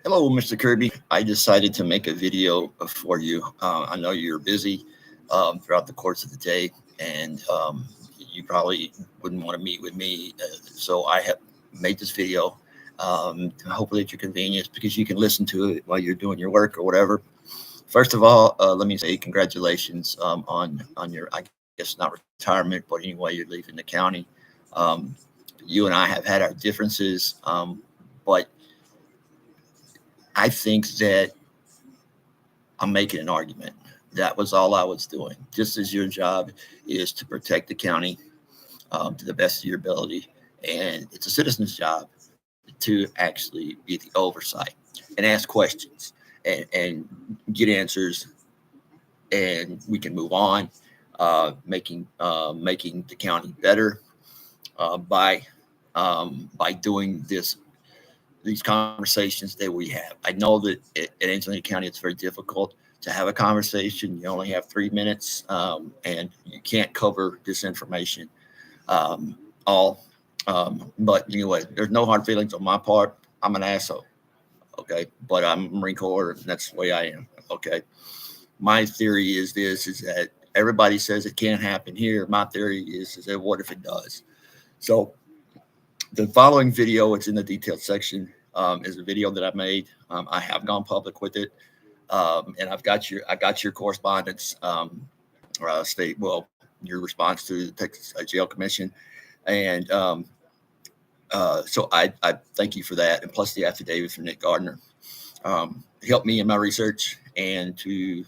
Hello, Mr. Kirby. I decided to make a video for you. I know you're busy throughout the course of the day, and you probably wouldn't want to meet with me. So I have made this video, hopefully at your convenience, because you can listen to it while you're doing your work or whatever. First of all, let me say congratulations on your, I guess not retirement, but anyway, you're leaving the county. Um, you and I have had our differences, but I think that I'm making an argument. That was all I was doing. Just as your job is to protect the county to the best of your ability, and it's a citizen's job to actually be the oversight and ask questions and get answers, and we can move on, making the county better by doing these conversations that we have. I know that at Angelina County, it's very difficult to have a conversation. You only have 3 minutes, and you can't cover this information all. But anyway, there's no hard feelings on my part. I'm an asshole, okay? But I'm a Marine Corps, and that's the way I am, okay? My theory is this: is that everybody says it can't happen here. My theory is that what if it does? So the following video, it's in the detailed section, is a video that I made. I have gone public with it, and I got your correspondence, state your response to the Texas Jail Commission, and so I thank you for that, and plus the affidavit from Nick Gardner helped me in my research and to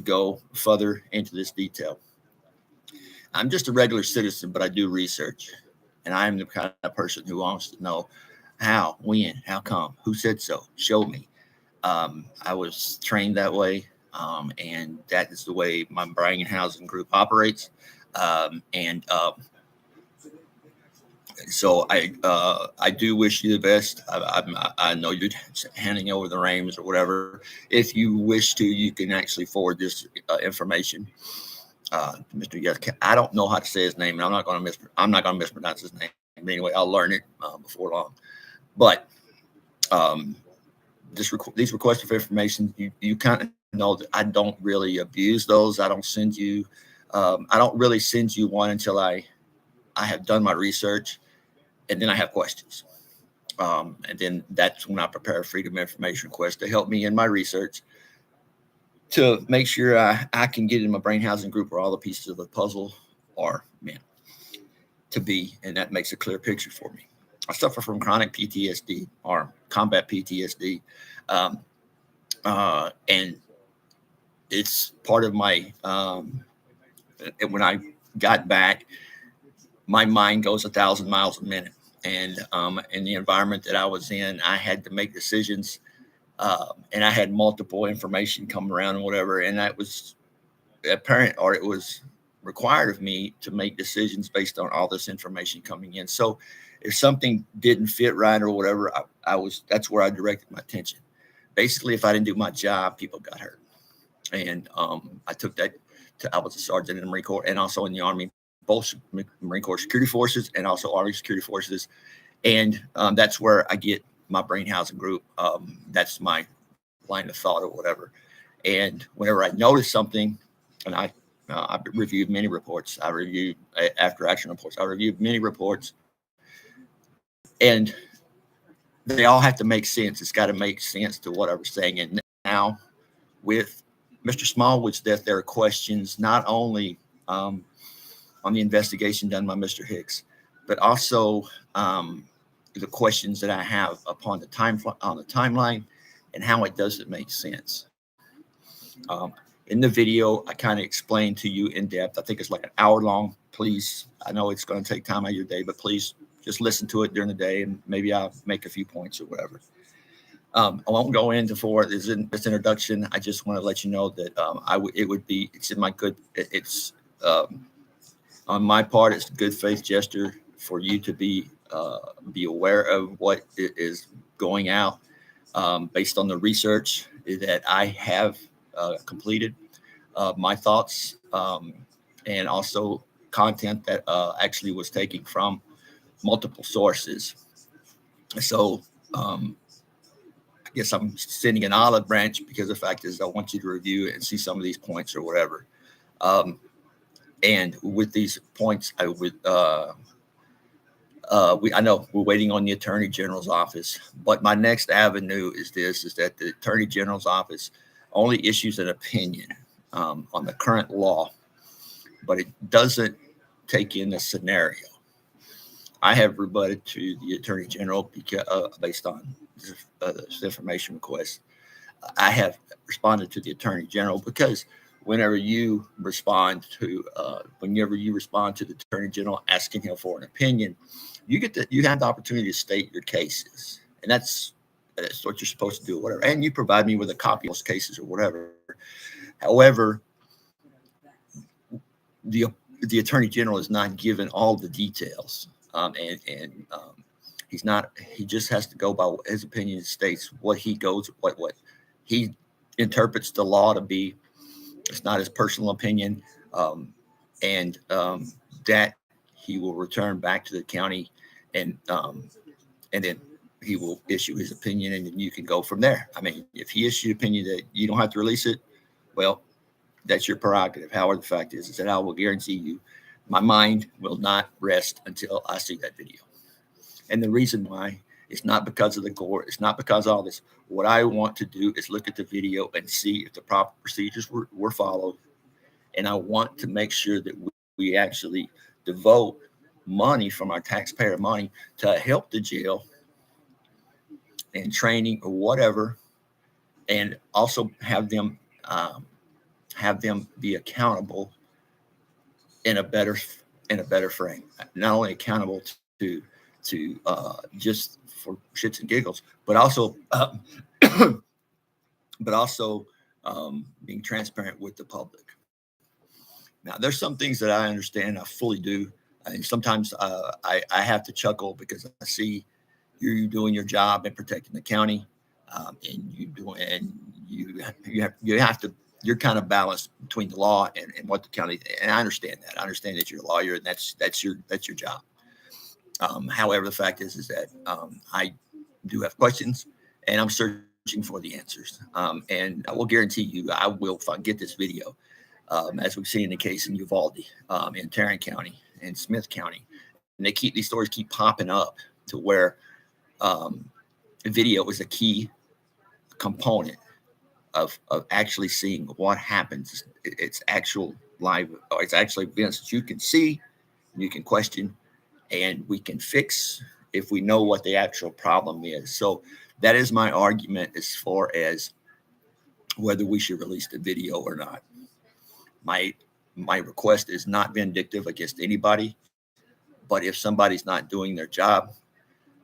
go further into this detail. I'm just a regular citizen, but I do research. And I am the kind of person who wants to know how, when, how come, who said so, show me. I was trained that way, and that is the way my buying and housing group operates. And so I do wish you the best. I know you're handing over the reins or whatever. If you wish to, you can actually forward this information. Mr. Yes, I don't know how to say his name, and I'm not going to mispronounce his name. Anyway, I'll learn it before long. But these requests for information, you kind of know that I don't really abuse those. I don't send you. I don't really send you one until I have done my research, and then I have questions. And then that's when I prepare a freedom of information request to help me in my research, to make sure I can get in my brain housing group where all the pieces of the puzzle are meant to be, and that makes a clear picture for me. I suffer from chronic PTSD or combat PTSD, and it's part of my. When I got back, my mind goes 1,000 miles a minute, and in the environment that I was in, I had to make decisions. And I had multiple information come around and whatever, and that was apparent, or it was required of me to make decisions based on all this information coming in. So if something didn't fit right or whatever, that's where I directed my attention. Basically, if I didn't do my job, people got hurt. And I took that I was a sergeant in the Marine Corps and also in the Army, both Marine Corps Security Forces and also Army Security Forces. And that's where I get my brain housing group. That's my line of thought or whatever. And whenever I notice something, and I reviewed many reports, I reviewed after action reports, I reviewed many reports, and they all have to make sense. It's got to make sense to what I was saying. And now with Mr. Smallwood's death, there are questions not only on the investigation done by Mr. Hicks, but also the questions that I have upon the timeline and how it doesn't make sense. In the video, I kind of explained to you in depth. I think it's like an hour long. Please, I know it's going to take time out of your day, but please just listen to it during the day, and maybe I'll make a few points or whatever. I won't go into this introduction. I just want to let you know that it's in my good. It's on my part. It's a good faith gesture for you to be aware of what is going out based on the research that I have completed, my thoughts, and also content that actually was taken from multiple sources. So guess I'm sending an olive branch because the fact is I want you to review it and see some of these points or whatever. And with these points, I would I know we're waiting on the Attorney General's office, but my next avenue is that the Attorney General's office only issues an opinion on the current law, but it doesn't take in the scenario. I have rebutted to the Attorney General because, based on this information request. I have responded to the Attorney General because whenever you respond to the Attorney General asking him for an opinion, you have the opportunity to state your cases, and that's what you're supposed to do, or whatever. And you provide me with a copy of those cases or whatever. However, the Attorney General is not given all the details, he's not. He just has to go by what his opinion states. What he interprets the law to be. It's not his personal opinion, and that he will return back to the county, and then he will issue his opinion, and then you can go from there. I mean, if he issued an opinion that you don't have to release it, well, that's your prerogative. However, the fact is that I will guarantee you, my mind will not rest until I see that video. And the reason why is not because of the gore. It's not because of all this. What I want to do is look at the video and see if the proper procedures were followed. And I want to make sure that we actually devote money from our taxpayer money to help the jail and training or whatever, and also have them be accountable in a better frame. Not only accountable to just for shits and giggles, but also being transparent with the public. Now, there's some things that I understand. I fully do. And sometimes I have to chuckle because I see you doing your job and protecting the county, and you're kind of balanced between the law and what the county. And I understand that. I understand that you're a lawyer, and that's your job. However, the fact is that I do have questions, and I'm searching for the answers. And I will guarantee you, I will get this video, as we've seen in the case in Uvalde, in Tarrant County, and Smith County, and these stories keep popping up to where video is a key component of actually seeing what happens. It's actual live, or it's actually events that you can see, you can question, and we can fix if we know what the actual problem is. So that is my argument as far as whether we should release the video or not. My request is not vindictive against anybody, but if somebody's not doing their job,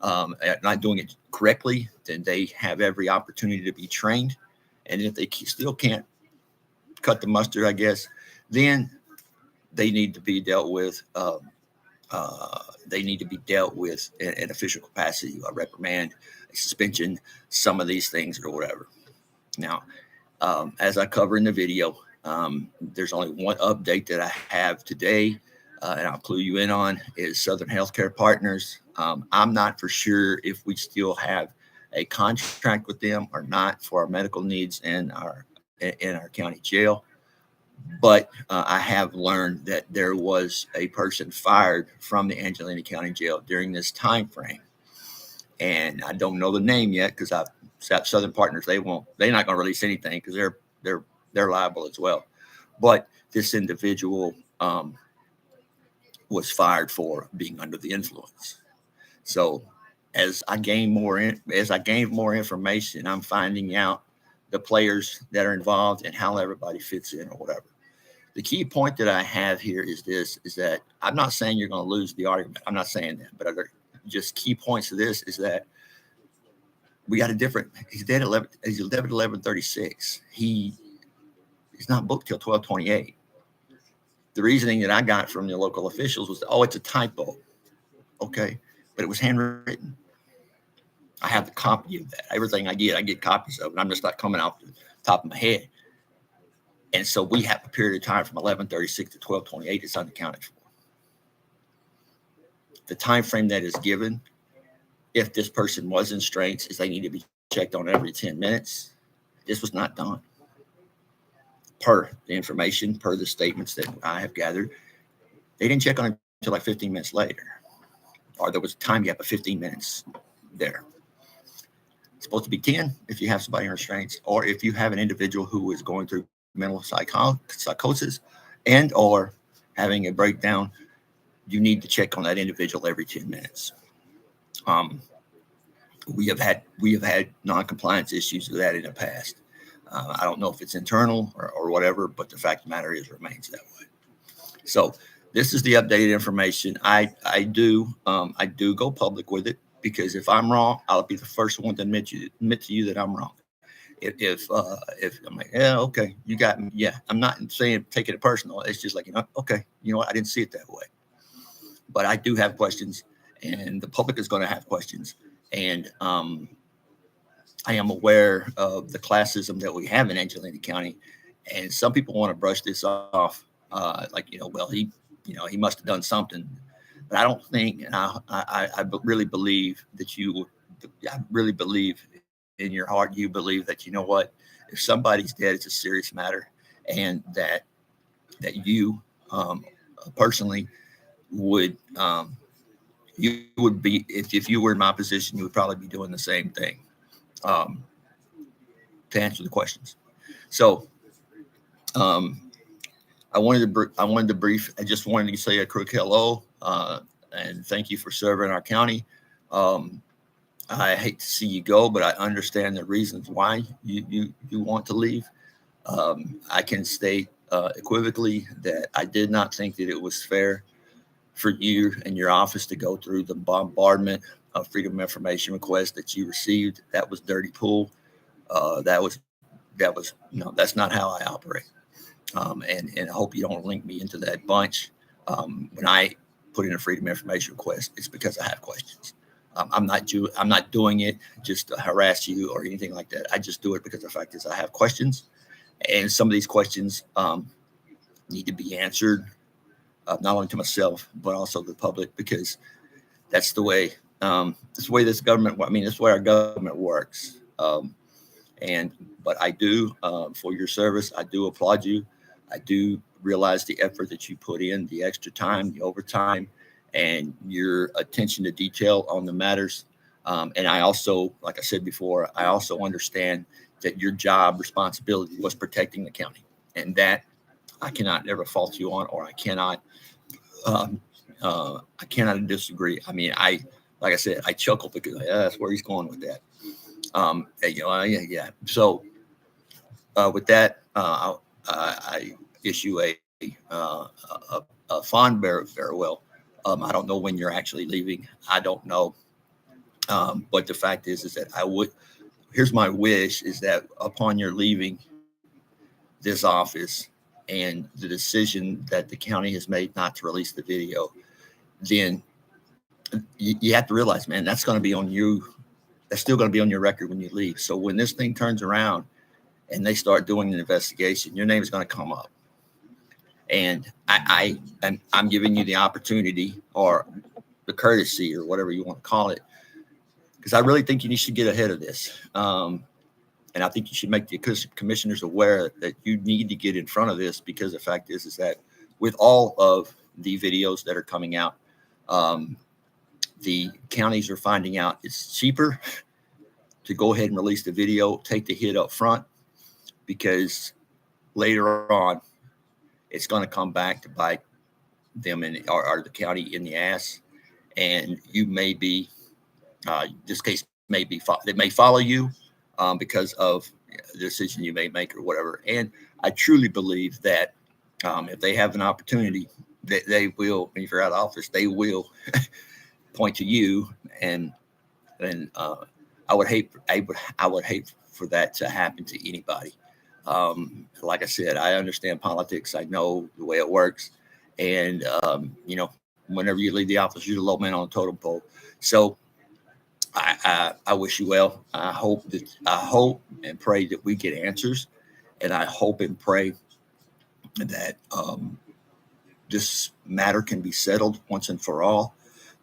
not doing it correctly, then they have every opportunity to be trained. And if they still can't cut the mustard, I guess, then they need to be dealt with. They need to be dealt with in official capacity, a reprimand, a suspension, some of these things or whatever. Now, as I cover in the video, there's only one update that I have today, and I'll clue you in on, is Southern Healthcare Partners. I'm not for sure if we still have a contract with them or not for our medical needs in our county jail. But I have learned that there was a person fired from the Angelina County Jail during this time frame, and I don't know the name yet because Southern Partners, they're not going to release anything because they're liable as well. But this individual was fired for being under the influence. So as I gain more information, I'm finding out the players that are involved and how everybody fits in or whatever. The key point that I have here is that I'm not saying you're going to lose the argument. I'm not saying that, but just key points to this is that we got he's dead at 11:36. He's not booked till 12:28. The reasoning that I got from the local officials was, it's a typo. Okay, but it was handwritten. I have the copy of that. Everything I get copies of, and I'm just not coming off the top of my head. And so we have a period of time from 11:36 to 12:28 that's unaccounted for. The time frame that is given, if this person was in straits, is they need to be checked on every 10 minutes. This was not done. Per the information, per the statements that I have gathered, they didn't check on it until like 15 minutes later, or there was a time gap of 15 minutes there. It's supposed to be 10 if you have somebody in restraints, or if you have an individual who is going through mental psychosis and or having a breakdown, you need to check on that individual every 10 minutes. We have had non-compliance issues with that in the past. I don't know if it's internal or whatever, but the fact of the matter is remains that way. So this is the updated information. I do go public with it, because if I'm wrong, I'll be the first one to admit to you that I'm wrong. If I'm like, yeah, okay, you got me. Yeah, I'm not saying taking it personal. It's just like, okay, you know what? I didn't see it that way. But I do have questions, and the public is going to have questions. And I am aware of the classism that we have in Angelina County, and some people want to brush this off, like, well, he must have done something. But I don't think, and I really believe that I really believe in your heart, you believe that, you know what, if somebody's dead, it's a serious matter, and that you personally would you would be, if you were in my position, you would probably be doing the same thing, to answer the questions. So I wanted to brief. I just wanted to say a quick hello, and thank you for serving our county. I hate to see you go, but I understand the reasons why you want to leave. I can state equivocally that I did not think that it was fair for you and your office to go through the bombardment of freedom of information requests that you received. That was dirty pool. That was that's not how I operate. And I hope you don't link me into that bunch. When I put in a freedom of information request, it's because I have questions. I'm not doing it just to harass you or anything like that. I just do it because the fact is I have questions, and some of these questions need to be answered, not only to myself but also the public, because that's the way this government. I mean, that's the way our government works. But I do, for your service, I do applaud you. I do realize the effort that you put in, the extra time, the overtime, and your attention to detail on the matters. And I also, like I said before, I also understand that your job responsibility was protecting the county, and that I cannot ever fault you on, or I cannot disagree. I mean, like I said, I chuckle because that's where he's going with that. Yeah. So with that, I issue a fond farewell. I don't know when you're actually leaving. I don't know. But the fact is that here's my wish, is that upon your leaving this office and the decision that the county has made not to release the video, then you have to realize, man, that's going to be on you. That's still going to be on your record when you leave. So when this thing turns around and they start doing an investigation, your name is going to come up. And I'm giving you the opportunity, or the courtesy, or whatever you want to call it, because I really think you should get ahead of this. And I think you should make the commissioners aware that you need to get in front of this, because the fact is that with all of the videos that are coming out, the counties are finding out it's cheaper to go ahead and release the video, take the hit up front, because later on it's going to come back to bite them or the county in the ass. And you may be, this case may be, they may follow you because of the decision you may make or whatever. And I truly believe that if they have an opportunity, they will, if you're out of office, they will point to you. And I would hate for that to happen to anybody. Like I said, I understand politics. I know the way it works. And, whenever you leave the office, you're the low man on the totem pole. So I wish you well. I hope and pray that we get answers. And I hope and pray that this matter can be settled once and for all.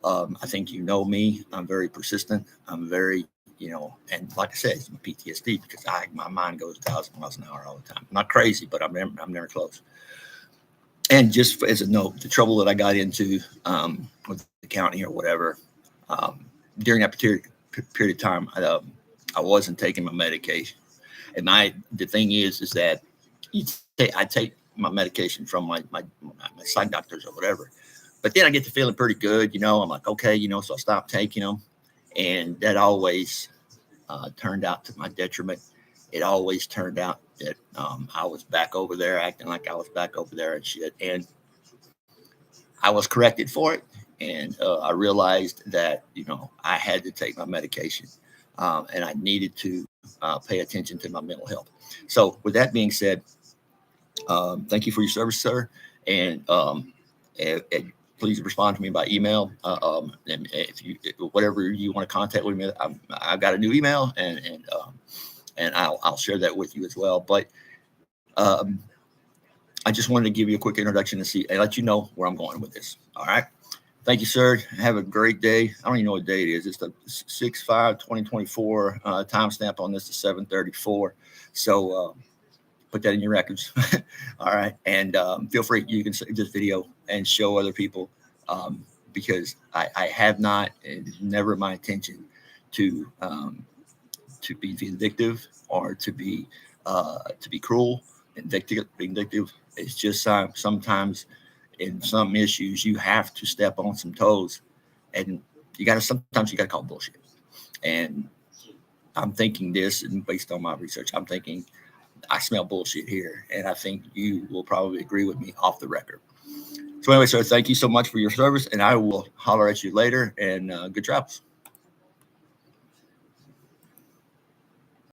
I think you know me. I'm very persistent. I'm very and like I said, it's my PTSD because my mind goes 1,000 miles an hour all the time. I'm not crazy, but I'm never close. And just as a note, the trouble that I got into with the county or whatever during that period of time, I wasn't taking my medication. And the thing is that I take my medication from my side doctors or whatever. But then I get to feeling pretty good, I'm like, okay, so I stopped taking them. And that always turned out to my detriment. It always turned out that I was back over there acting like I was back over there and shit. And I was corrected for it. And I realized that, I had to take my medication and I needed to pay attention to my mental health. So, with that being said, thank you for your service, sir. And and please respond to me by email. And if you whatever you want to contact with me, I've got a new email, and I'll share that with you as well. But um, I just wanted to give you a quick introduction and let you know where I'm going with this. All right. Thank you, sir. Have a great day. I don't even know what day it is. It's the 6/5/2024 timestamp on this is 7:34. So put that in your records. All right. And feel free. You can save this video and show other people because I have not, and it's never my intention to be vindictive or to be cruel. Vindictive. It's just sometimes in some issues you have to step on some toes, and sometimes you got to call bullshit. And I'm thinking this, and based on my research, I'm thinking I smell bullshit here, and I think you will probably agree with me off the record. So anyway, sir, thank you so much for your service, and I will holler at you later, and good travels.